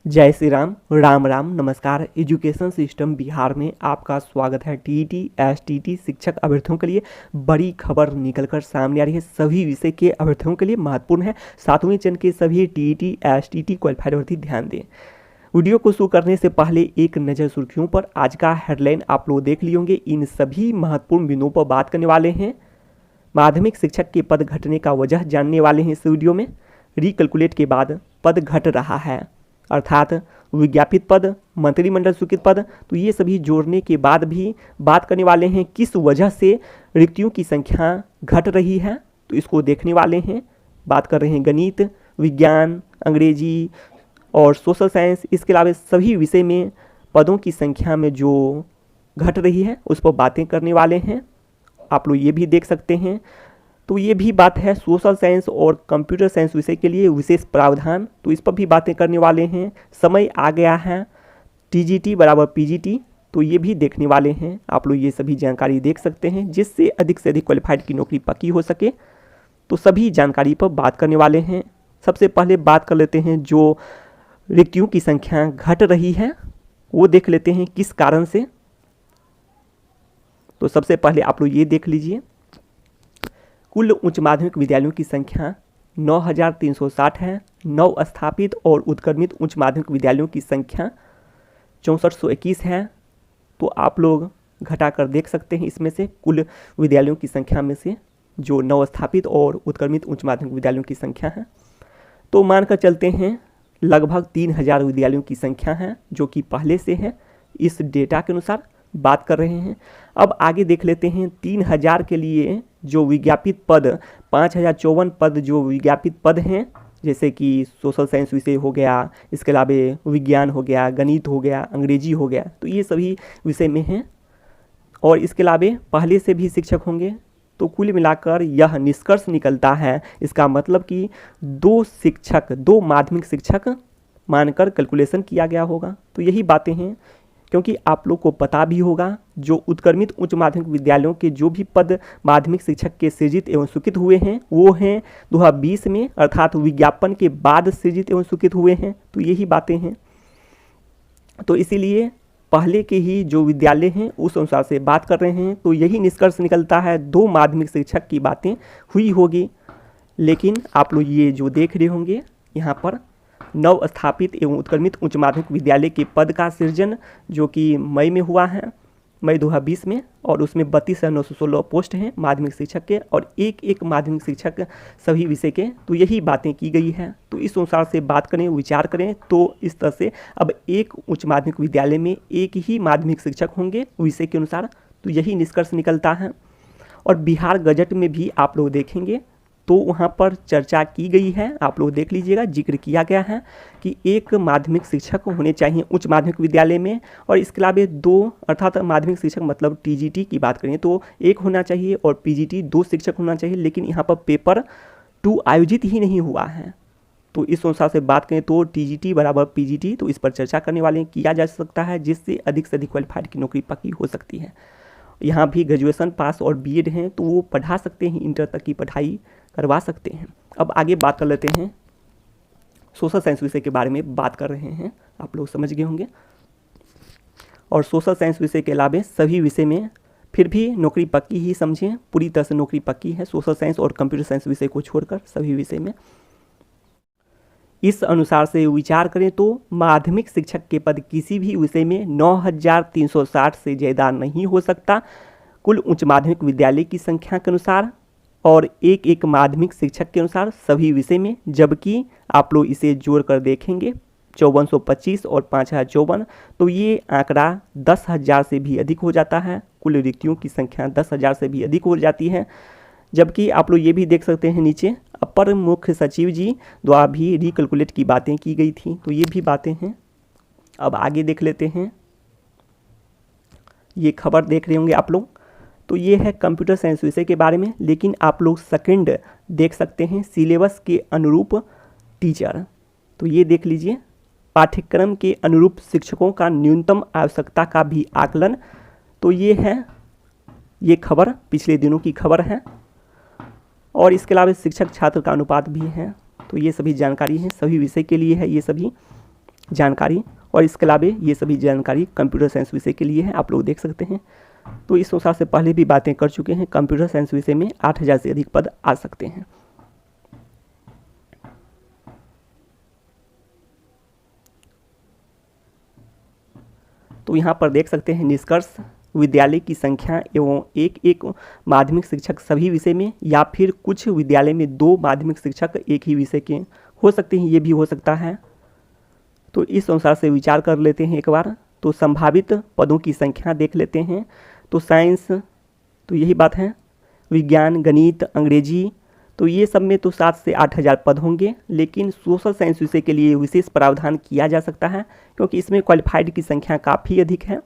जय श्री राम, राम राम, नमस्कार। Education system Bihar में आपका स्वागत है। टीईटी एसटीटी शिक्षक अभ्यर्थियों के लिए बड़ी खबर निकलकर सामने आ रही है। सभी विषय के अभ्यर्थियों के लिए महत्वपूर्ण है। 7वें चरण के सभी टीईटी एसटीटी क्वालिफाइड अभ्यर्थी ध्यान दें। वीडियो को शुरू करने से पहले एक नज़र सुर्खियों पर। आज का हेडलाइन आप लोग देख लिए होंगे। इन सभी महत्वपूर्ण बिंदुओं पर बात करने वाले हैं। माध्यमिक शिक्षक के पद घटने का वजह जानने वाले हैं इस वीडियो में। रिकैलकुलेट के बाद पद घट रहा है, अर्थात विज्ञापित पद, मंत्रिमंडल स्वीकृत पद, तो ये सभी जोड़ने के बाद भी बात करने वाले हैं किस वजह से रिक्तियों की संख्या घट रही है, तो इसको देखने वाले हैं। बात कर रहे हैं गणित, विज्ञान, अंग्रेजी और सोशल साइंस, इसके अलावा सभी विषय में पदों की संख्या में जो घट रही है उस पर बातें करने वाले हैं। आप लोग ये भी देख सकते हैं। तो ये भी बात है सोशल साइंस और कंप्यूटर साइंस विषय के लिए विशेष प्रावधान, तो इस पर भी बातें करने वाले हैं। समय आ गया है टीजीटी बराबर पीजीटी, तो ये भी देखने वाले हैं। आप लोग ये सभी जानकारी देख सकते हैं जिससे अधिक से अधिक क्वालिफाइड की नौकरी पक्की हो सके। तो सभी जानकारी पर बात करने वाले हैं। सबसे पहले बात कर लेते हैं जो रिक्तियों की संख्या घट रही है वो देख लेते हैं किस कारण से। तो सबसे पहले आप लोग ये देख लीजिए, कुल उच्च माध्यमिक विद्यालयों की संख्या 9,360 है। नव स्थापित और उत्क्रमित उच्च माध्यमिक विद्यालयों की संख्या 6421 है। तो आप लोग घटाकर देख सकते हैं इसमें से कुल विद्यालयों की संख्या में से जो नव स्थापित और उत्क्रमित उच्च माध्यमिक विद्यालयों की संख्या है, तो मानकर चलते हैं लगभग 3000 विद्यालयों की संख्या है, जो कि पहले से है। इस डेटा के अनुसार बात कर रहे हैं। अब आगे देख लेते हैं 3000 के लिए जो विज्ञापित पद, 5054 पद जो विज्ञापित पद हैं, जैसे कि सोशल साइंस विषय हो गया, इसके अलावा विज्ञान हो गया, गणित हो गया, अंग्रेजी हो गया, तो ये सभी विषय में हैं। और इसके अलावा पहले से भी शिक्षक होंगे। तो कुल मिलाकर यह निष्कर्ष निकलता है, इसका मतलब कि 2 माध्यमिक शिक्षक मानकर कैलकुलेशन किया गया होगा। तो यही बातें हैं, क्योंकि आप लोग को पता भी होगा जो उत्क्रमित उच्च माध्यमिक विद्यालयों के जो भी पद माध्यमिक शिक्षक के सृजित एवं स्वीकृत हुए हैं वो हैं 2020 में, अर्थात विज्ञापन के बाद सृजित एवं स्वीकृत हुए हैं। तो यही बातें हैं। तो इसीलिए पहले के ही जो विद्यालय हैं उस अनुसार से बात कर रहे हैं। तो यही निष्कर्ष निकलता है 2 माध्यमिक शिक्षक की बातें हुई होगी। लेकिन आप लोग ये जो देख रहे होंगे यहाँ पर नव स्थापित एवं उत्क्रमित उच्च माध्यमिक विद्यालय के पद का सृजन जो कि मई में हुआ है, मई 2020 में, और उसमें 32,916 पोस्ट हैं माध्यमिक शिक्षक के और एक माध्यमिक शिक्षक सभी विषय के। तो यही बातें की गई हैं। तो इस अनुसार से बात करें, विचार करें तो इस तरह से अब एक उच्च माध्यमिक विद्यालय में एक ही माध्यमिक शिक्षक होंगे विषय के अनुसार। तो यही निष्कर्ष निकलता है। और बिहार गजट में भी आप लोग देखेंगे तो वहाँ पर चर्चा की गई है, आप लोग देख लीजिएगा, जिक्र किया गया है कि एक माध्यमिक शिक्षक होने चाहिए उच्च माध्यमिक विद्यालय में, और इसके अलावा 2, अर्थात माध्यमिक शिक्षक मतलब टीजीटी की बात करें तो 1 होना चाहिए और पीजीटी 2 शिक्षक होना चाहिए। लेकिन यहाँ पर पेपर 2 आयोजित ही नहीं हुआ है। तो इस अनुसार से बात करें तो टीजीटी बराबर पीजीटी, तो इस पर चर्चा करने वाले किया जा सकता है, जिससे अधिक से अधिक क्वालिफाइड की नौकरी पक्की हो सकती है। यहाँ भी ग्रेजुएशन पास और बीएड हैं तो वो पढ़ा सकते हैं, इंटर तक की पढ़ाई करवा सकते हैं। अब आगे बात कर लेते हैं सोशल साइंस विषय के बारे में बात कर रहे हैं, आप लोग समझ गए होंगे। और सोशल साइंस विषय के अलावा सभी विषय में फिर भी नौकरी पक्की ही समझें, पूरी तरह से नौकरी पक्की है सोशल साइंस और कंप्यूटर साइंस विषय को छोड़कर सभी विषय में। इस अनुसार से विचार करें तो माध्यमिक शिक्षक के पद किसी भी विषय में 9,360 से ज़्यादा नहीं हो सकता कुल उच्च माध्यमिक विद्यालय की संख्या के अनुसार और एक माध्यमिक शिक्षक के अनुसार सभी विषय में। जबकि आप लोग इसे जोड़कर देखेंगे 5425 और 5054, तो ये आंकड़ा 10,000 से भी अधिक हो जाता है। कुल रिक्तियों की संख्या 10,000 से भी अधिक हो जाती है। जबकि आप लोग ये भी देख सकते हैं नीचे अपर मुख्य सचिव जी द्वारा भी रिकैलकुलेट की बातें की गई थी, तो ये भी बातें हैं। अब आगे देख लेते हैं, ये खबर देख रहे होंगे आप लोग, तो ये है कंप्यूटर साइंस विषय के बारे में। लेकिन आप लोग सेकंड देख सकते हैं सिलेबस के अनुरूप टीचर, तो ये देख लीजिए पाठ्यक्रम के अनुरूप शिक्षकों का न्यूनतम आवश्यकता का भी आकलन। तो ये है, ये खबर पिछले दिनों की खबर है। और इसके अलावा शिक्षक छात्र का अनुपात भी है। तो ये सभी जानकारी है, सभी विषय के लिए है ये सभी। जानकारी। और इसके अलावा ये सभी जानकारी कंप्यूटर साइंस विषय के लिए है, आप लोग देख सकते हैं। तो इस अनुसार से पहले भी बातें कर चुके हैं, कंप्यूटर साइंस विषय में 8000 से अधिक पद आ सकते हैं। तो यहाँ पर देख सकते हैं निष्कर्ष, विद्यालय की संख्या एवं एक माध्यमिक शिक्षक सभी विषय में, या फिर कुछ विद्यालय में 2 माध्यमिक शिक्षक एक ही विषय के हो सकते हैं, ये भी हो सकता है। तो इस अनुसार से विचार कर लेते हैं एक बार। तो संभावित पदों की संख्या देख लेते हैं। तो साइंस, तो यही बात है, विज्ञान, गणित, अंग्रेजी, तो ये सब में तो 7 से 8000 पद होंगे। लेकिन सोशल साइंस विषय के लिए विशेष प्रावधान किया जा सकता है, क्योंकि इसमें क्वालिफाइड की संख्या काफ़ी अधिक है।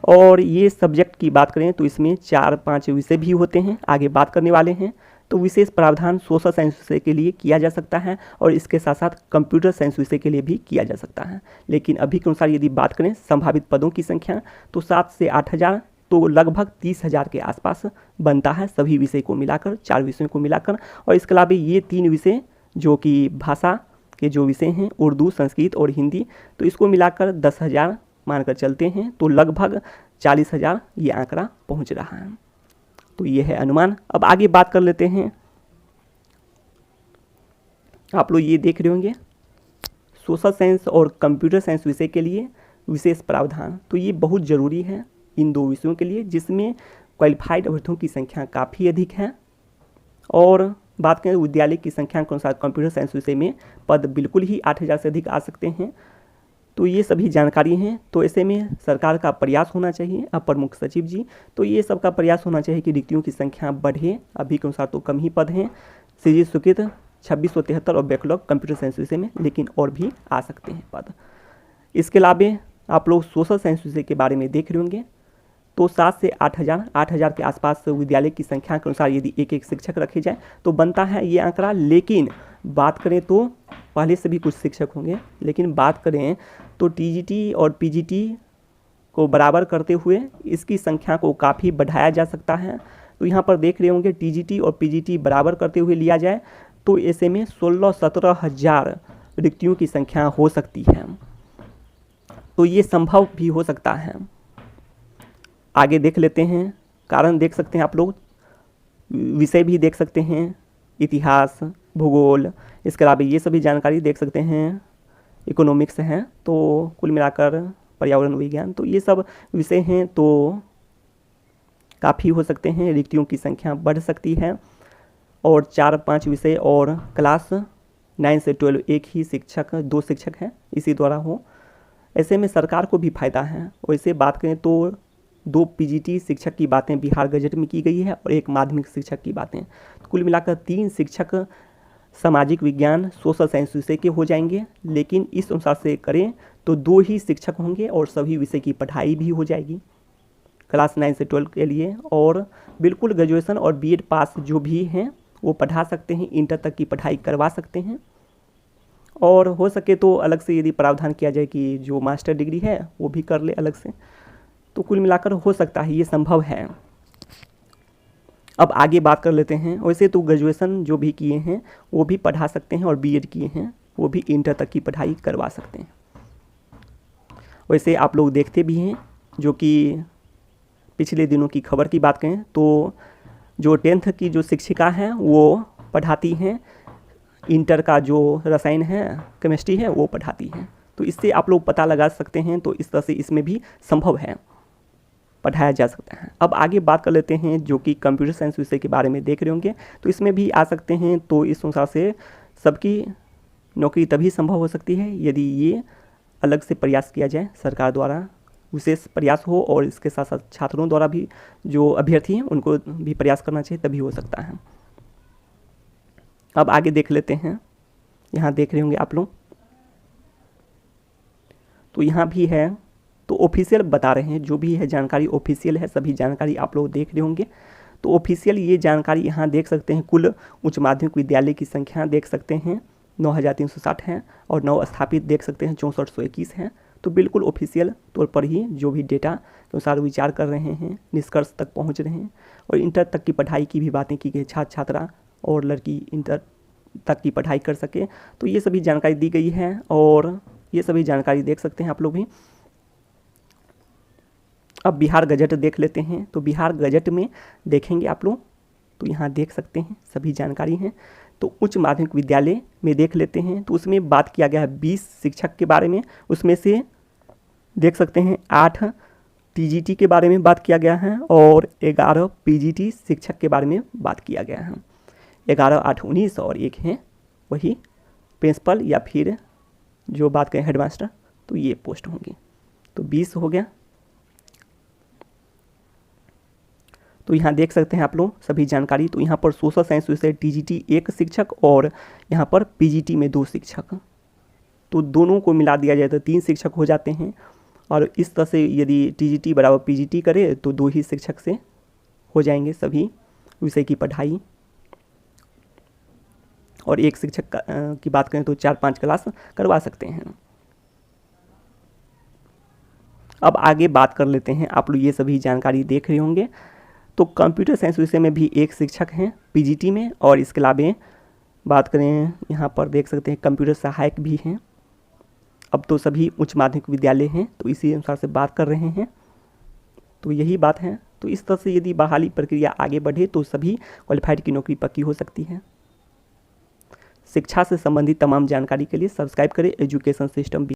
और ये सब्जेक्ट की बात करें तो इसमें 4-5 विषय भी होते हैं, आगे बात करने वाले हैं। तो विशेष प्रावधान सोशल साइंस विषय के लिए किया जा सकता है, और इसके साथ साथ कंप्यूटर साइंस विषय के लिए भी किया जा सकता है। लेकिन अभी के अनुसार यदि बात करें संभावित पदों की संख्या, तो 7 से 8000, तो लगभग 30,000 के आसपास बनता है सभी विषय को मिलाकर, 4 विषयों को मिलाकर। और इसके अलावा ये 3 विषय जो कि भाषा के जो विषय हैं, उर्दू, संस्कृत और हिंदी, तो इसको मिलाकर 10,000 मानकर चलते हैं। तो लगभग 40,000 ये आंकड़ा पहुंच रहा है। तो ये है अनुमान। अब आगे बात कर लेते हैं। आप लोग ये देख रहे होंगे सोशल साइंस और कंप्यूटर साइंस विषय के लिए विशेष प्रावधान, तो ये बहुत ज़रूरी है इन 2 विषयों के लिए, जिसमें क्वालिफाइड अभ्यर्थियों की संख्या काफ़ी अधिक है। और बात करें विद्यालय की संख्या के अनुसार कंप्यूटर साइंस विषय में पद बिल्कुल ही 8000 से अधिक आ सकते हैं। तो ये सभी जानकारी हैं। तो ऐसे में सरकार का प्रयास होना चाहिए, अपर मुख्य सचिव जी, तो ये सब का प्रयास होना चाहिए कि रिक्तियों की संख्या बढ़े। अभी के अनुसार तो कम ही पद हैं, सीजी स्वीकृत 2673 और बैकलॉग कंप्यूटर साइंस विषय में, लेकिन और भी आ सकते हैं पद। इसके अलावा आप लोग सोशल साइंस विषय के बारे में देख रहे होंगे। तो 7 से 8000 के आसपास विद्यालय की संख्या के अनुसार यदि एक शिक्षक रखे जाए तो बनता है ये आंकड़ा। लेकिन बात करें तो पहले से भी कुछ शिक्षक होंगे, लेकिन बात करें तो टीजीटी और पीजीटी को बराबर करते हुए इसकी संख्या को काफ़ी बढ़ाया जा सकता है। तो यहाँ पर देख रहे होंगे टीजीटी और पीजीटी बराबर करते हुए लिया जाए तो ऐसे में 16-17 हज़ार रिक्तियों की संख्या हो सकती है। तो ये संभव भी हो सकता है। आगे देख लेते हैं, कारण देख सकते हैं आप लोग, विषय भी देख सकते हैं, इतिहास, भूगोल, इसके अलावा ये सभी जानकारी देख सकते हैं, इकोनॉमिक्स हैं, तो कुल मिलाकर पर्यावरण विज्ञान, तो ये सब विषय हैं। तो काफ़ी हो सकते हैं, रिक्तियों की संख्या बढ़ सकती है। और 4-5 विषय और क्लास 9 से 12 एक ही शिक्षक, 2 शिक्षक हैं इसी द्वारा हो। ऐसे में सरकार को भी फायदा है। वैसे बात करें तो 2 पीजीटी शिक्षक की बातें बिहार गजट में की गई है और 1 माध्यमिक शिक्षक की बातें, तो कुल मिलाकर 3 शिक्षक सामाजिक विज्ञान सोशल साइंस विषय के हो जाएंगे। लेकिन इस अनुसार से करें तो 2 ही शिक्षक होंगे और सभी विषय की पढ़ाई भी हो जाएगी क्लास 9 से 12 के लिए। और बिल्कुल ग्रेजुएशन और बीएड पास जो भी हैं वो पढ़ा सकते हैं, इंटर तक की पढ़ाई करवा सकते हैं। और हो सके तो अलग से यदि प्रावधान किया जाए कि जो मास्टर डिग्री है वो भी कर ले अलग से, तो कुल मिलाकर हो सकता है, ये संभव है। अब आगे बात कर लेते हैं। वैसे तो ग्रेजुएशन जो भी किए हैं वो भी पढ़ा सकते हैं और बीएड किए हैं वो भी इंटर तक की पढ़ाई करवा सकते हैं। वैसे आप लोग देखते भी हैं, जो कि पिछले दिनों की खबर की बात करें तो जो 10th की जो शिक्षिका हैं वो पढ़ाती हैं, इंटर का जो रसायन है, केमिस्ट्री है, वो पढ़ाती हैं। तो इससे आप लोग पता लगा सकते हैं। तो इस तरह से इसमें भी संभव है, पढ़ाया जा सकता है। अब आगे बात कर लेते हैं जो कि कंप्यूटर साइंस विषय के बारे में देख रहे होंगे, तो इसमें भी आ सकते हैं। तो इस अनुसार से सबकी नौकरी तभी संभव हो सकती है यदि ये अलग से प्रयास किया जाए, सरकार द्वारा विशेष प्रयास हो, और इसके साथ साथ छात्रों द्वारा भी जो अभ्यर्थी हैं उनको भी प्रयास करना चाहिए, तभी हो सकता है। अब आगे देख लेते हैं, यहाँ देख रहे होंगे आप लोग, तो यहाँ भी है। तो ऑफिशियल बता रहे हैं, जो भी है जानकारी ऑफिशियल है, सभी जानकारी आप लोग देख रहे होंगे। तो ऑफिशियल ये जानकारी यहाँ देख सकते हैं। कुल उच्च माध्यमिक विद्यालय की संख्या देख सकते हैं 9360 हैं, और 9 स्थापित देख सकते हैं 6421 हैं। तो बिल्कुल ऑफिशियल तौर पर ही जो भी डेटा के अनुसार विचार कर रहे हैं, निष्कर्ष तक पहुँच रहे हैं। और इंटर तक की पढ़ाई की भी बातें की गई, छात्र छात्रा और लड़की इंटर तक की पढ़ाई कर सके, तो ये सभी जानकारी दी गई है। और ये सभी जानकारी देख सकते हैं आप लोग भी। अब बिहार गजट देख लेते हैं। तो बिहार गजट में देखेंगे आप लोग तो यहाँ देख सकते हैं सभी जानकारी हैं। तो उच्च माध्यमिक विद्यालय में देख लेते हैं तो उसमें बात किया गया है 20 शिक्षक के बारे में। उसमें से देख सकते हैं 8 टीजीटी के बारे में बात किया गया है और 11 पीजीटी शिक्षक के बारे में बात किया गया है। 11, 8, 19 और एक है वही प्रिंसिपल या फिर जो बात करें हेडमास्टर, तो ये पोस्ट होंगी। तो 20 हो गया। तो यहाँ देख सकते हैं आप लोग सभी जानकारी। तो यहाँ पर सोशल साइंस विषय टीजीटी 1 शिक्षक और यहाँ पर पीजीटी में 2 शिक्षक। तो दोनों को मिला दिया जाए तो 3 शिक्षक हो जाते हैं। और इस तरह से यदि टीजीटी बराबर पीजीटी करे तो 2 ही शिक्षक से हो जाएंगे सभी विषय की पढ़ाई। और एक शिक्षक की बात करें तो 4-5 क्लास करवा सकते हैं। अब आगे बात कर लेते हैं। आप लोग ये सभी जानकारी देख रहे होंगे। तो कंप्यूटर साइंस विषय में भी 1 शिक्षक हैं पीजीटी में, और इसके अलावा बात करें यहाँ पर देख सकते हैं कंप्यूटर सहायक भी हैं। अब तो सभी उच्च माध्यमिक विद्यालय हैं तो इसी अनुसार से बात कर रहे हैं। तो यही बात है। तो इस तरह से यदि बहाली प्रक्रिया आगे बढ़े तो सभी क्वालिफाइड की नौकरी पक्की हो सकती है। शिक्षा से संबंधित तमाम जानकारी के लिए सब्सक्राइब करें एजुकेशन सिस्टम।